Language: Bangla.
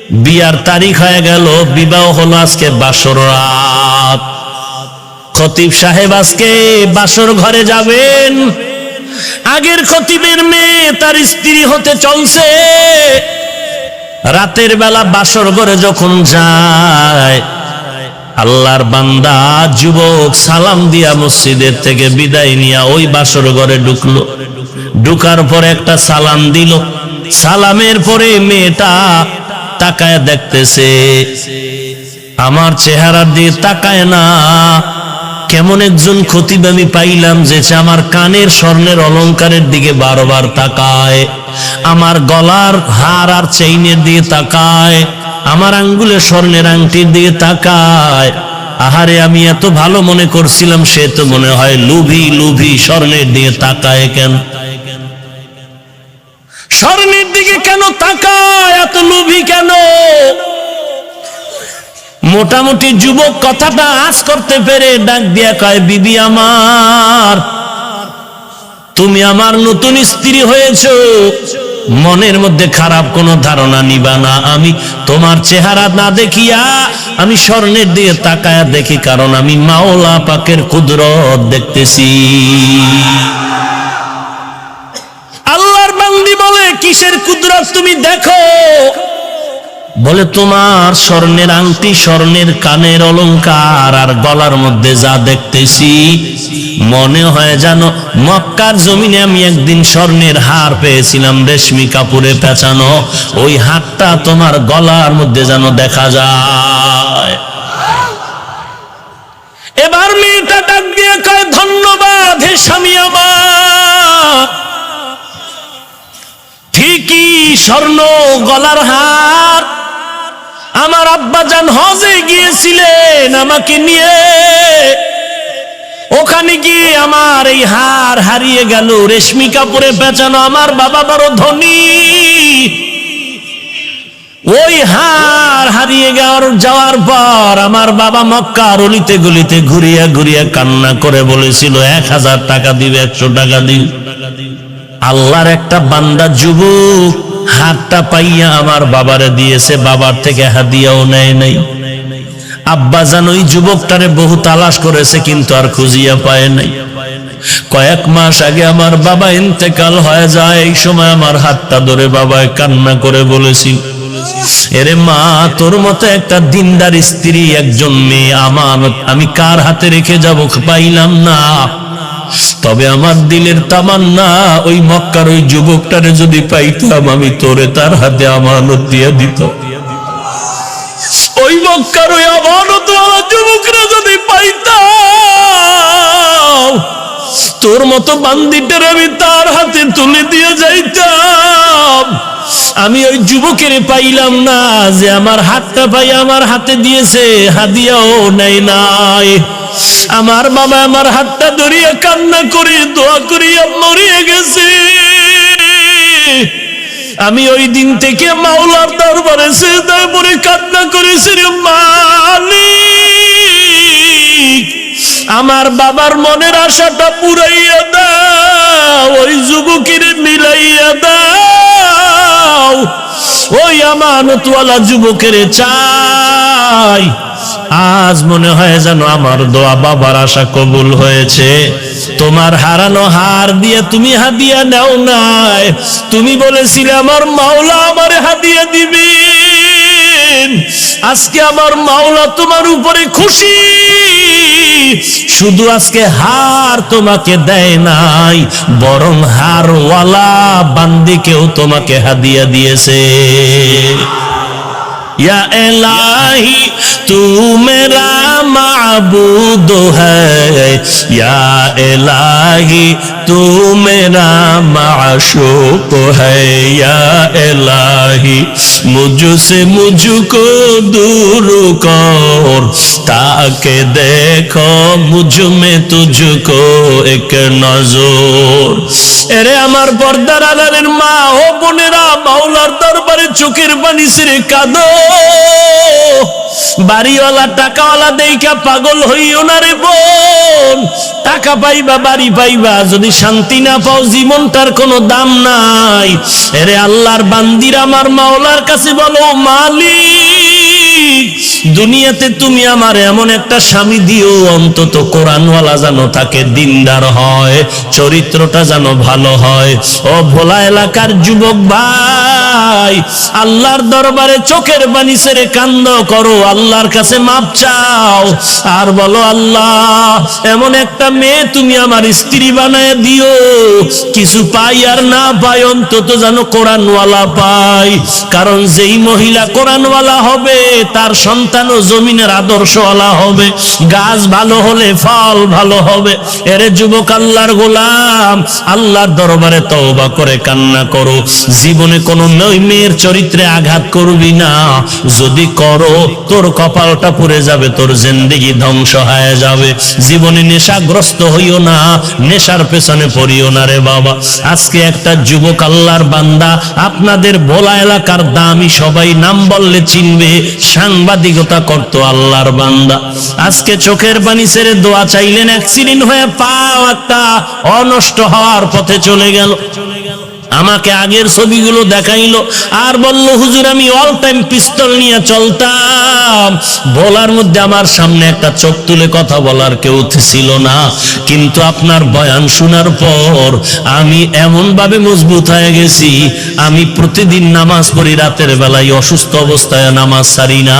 বিয়ার তারিখ হয়ে গেল, বিবাহ হলো আজকে বাসর রাত। খতিব সাহেব আজকে বাসর ঘরে যাবেন। আগের খতিবের মেয়ে তার স্ত্রী হতে চলছে। রাতের বেলা বাসর ঘরে যখন যায়, আল্লাহর বান্দা যুবক সালাম দিয়া মসজিদের থেকে বিদায় নিয়া ওই বাসর ঘরে ঢুকলো। ঢুকার পরে একটা সালাম দিল। সালামের পরে মেয়েটা তাকায় দেখতেছে, আমার চেহারার দিয়ে তাকায় না। কেমন একজন খতিব আমি পাইলাম যে আমার কানের স্বর্ণের অলংকারের দিকে বারবার তাকায়, আমার গলার হার আর চেইনের দিকে তাকায়, আমার আঙ্গুলের স্বর্ণের আংটির দিকে তাকায়। আহারে, আমি এত ভালো মনে করছিলাম সে তো মনে হয় লুভি লুভি, স্বর্ণের দিকে তাকায় কেন? স্বর্ণের দিকে কেন তাকায়? এত লুভি কেন? মোটামুটি যুবক কথাটা আজ করতে পেরে ডাক দিয়া কয়, বিবি আমার, তুমি আমার নতুন স্ত্রী হয়েছো, মনের মধ্যে খারাপ কোনো ধারণা নিবা না। আমি তোমার চেহারা না দেখিয়া আমি স্বর্ণের দিকে তাকায়া দেখি, কারণ আমি মাওলা পাকের কুদরত দেখতেছি। আল্লাহর বান্দি বলে, কিসের কুদরত তুমি দেখো? বলে, তোমার স্বর্ণের আংটি, স্বর্ণের কানের অলংকার আর গলার মধ্যে যা দেখতেছি, মনে হয় জানো মক্কার জমিনে আমি একদিন স্বর্ণের হার পেয়েছিলাম রেশমি কাপড়ে পেঁচানো, ওই হারটা তোমার গলার মধ্যে যেন দেখা যায়। এবার মেয়েটা ডাক দিয়ে কয়, ধন্যবাদ হে স্বামী আমার। ঠিকই স্বর্ণ গলার হার। আমার আব্বাজান হজে গিয়েছিলেন আমাকে নিয়ে, ওখানে গিয়ে আমার এই হার হারিয়ে গেল, রেশমি কাপড়ে পেঁচানো। আমার বাবা বড় ধনী, ওই হার হারিয়ে যাওয়ার পর আমার বাবা মক্কার অলিতে গলিতে ঘুরিয়া ঘুরিয়া কান্না করে বলেছিল, 1000 টাকা দিবে, 100 টাকা দিবে। আল্লাহর একটা বান্দা যুবক হাতটা পাইয়া আমার বাবারে দিয়েছে, বাবার থেকে হাদিয়াও নেয় নাই। আব্বাজান ওই যুবকটারে বহু তালাশ করেছে, কিন্তু আর খুঁজিয়া পায় নাই। কয়েক মাস আগে আমার বাবা ইন্তেকাল হয়ে যায়। এই সময় আমার হাতটা ধরে বাবায় কান্না করে বলেছি, এরে মা, তোর মতো একটা দিনদার স্ত্রী, একজন মেয়ে আমানত আমি কার হাতে রেখে যাব পাইলাম না। তবে আমার দিলের তামান্না, ওই মক্কার ওই যুবকটারে যদি পাইতাম, আমি তোরে তার হাতে আমানত দিয়ে দিত। ওই মক্কার ওই আমানত যুবকরা যদি পাইতাম, তোর মতো বান্দিটার আমি তার হাতে তুলে দিয়ে যাইতাম। আমি ওই যুবকের পাইলাম না, যে আমার হাতটা পাই আমার হাতে দিয়েছে, হাদিয়াও নেয় নাই। আমার বাবা আমার হাতটা ধরিয়া কান্না করে দোয়া করিয়া মরিয়া গেছে। আমি ওই দিন থেকে মাওলার দরবারে সিজদায় পড়ে কান্না করেছি, রে মালিক, আমার বাবার মনের আশাটা পুরাইয়া দাও, ওই যুবকের মিলাইয়া দাও, ওই আমানতওয়ালা যুবকের চাই। আজ মনে হয় যেন আমার দোয়া বাবার আশা কবুল হয়েছে। তোমার হারানো হার দিয়ে তুমি হাদিয়া নাও নাই, তুমি বলেছিলে আমার মাওলা আমার হাদিয়া দিবেন। আজকে আমার মাওলা তোমার উপরে খুশি, শুধু আজকে হার তোমাকে দেয় নাই, বরং হারওয়ালা বান্দিকেও তোমাকে হাদিয়া দিয়েছে। या इलाही तू मेरा माबूद है, या इलाही तू मेरा माशूक है, या इलाही मुझसे मुझको दूर कर, ताकि देखो मुझ में तुझको एक नजर। এরে আমার পর্দার আড়ালের মা ও বোনেরা, মাওলার দরবারে চোখের পানি ছেড়ে কাঁদো। বাড়িওয়ালা টাকাওয়ালা দেইখা পাগল হইও না রে বোন। টাকা পাইবা, বাড়ি পাইবা, যদি শান্তি না পাও জীবনটার কোনো দাম নাই। এরে আল্লাহর বান্দিরা আমার মাওলার কাছে বলো, মালিক দুনিয়াতে তুমি আমার এমন একটা স্বামী দিও, অন্তত কোরআনওয়ালা যেন থাকে, দিনদার হয়, চরিত্রটা যেন ভালো হয়। ও ভোলা এলাকার যুবক ভাই, আল্লাহর দরবারে চোখের পানি ছেড়ে কান্দ করো, আল্লাহর কাছে মাপ চাও, আর বলো, আল্লাহ এমন একটা মেয়ে তুমি আমার স্ত্রী বানায় দিও, কিছু পাই আর না পাই অন্তত যেন কোরআনওয়ালা পাই। কারণ যেই মহিলা কোরআনওয়ালা হবে তার সন্তানও জমিনের আদর্শওয়ালা হবে, গাছ ভালো হলে ফল ভালো হবে। এরে যুবক আল্লাহর গোলাম, আল্লাহর দরবারে তওবা করে কান্না করো, জীবনে কোনো মেয়ের চরিত্রে আঘাত করবি না, যদি করো তোর কপালটা পুড়ে যাবে, তোর জিন্দেগি ধ্বংস হয়ে যাবে। জীবনে নেশাগ্রস্ত হইও না, নেশার পেছনে পড়িও না রে বাবা। আজকে একটা যুবক আল্লাহর বান্দা, আপনাদের ভোলা এলাকার দামি সবাই নাম বললে চিনবে, সাংবাদিকতা করত আল্লাহর বান্দা, আজকে চোখের পানি ছেড়ে দোয়া চাইলেন, অ্যাক্সিডেন্ট হয়ে পাও একটা অনষ্ট হওয়ার পথে চলে গেল। আমাকে আগের ছবিগুলো দেখাইলো আর বলল, হুজুর আমি অল টাইম পিস্তল নিয়ে চলতাম। বলার মধ্যে আমার সামনে একটা চোখ তুলে কথা বলার কেউ ছিল না, কিন্তু আপনার বয়ান শোনার পর আমি এমন ভাবে মজবুত হয়ে গেছি, আমি প্রতিদিন নামাজ পড়ি রাতের বেলায়, অসুস্থ অবস্থায় নামাজ ছাড়ি না।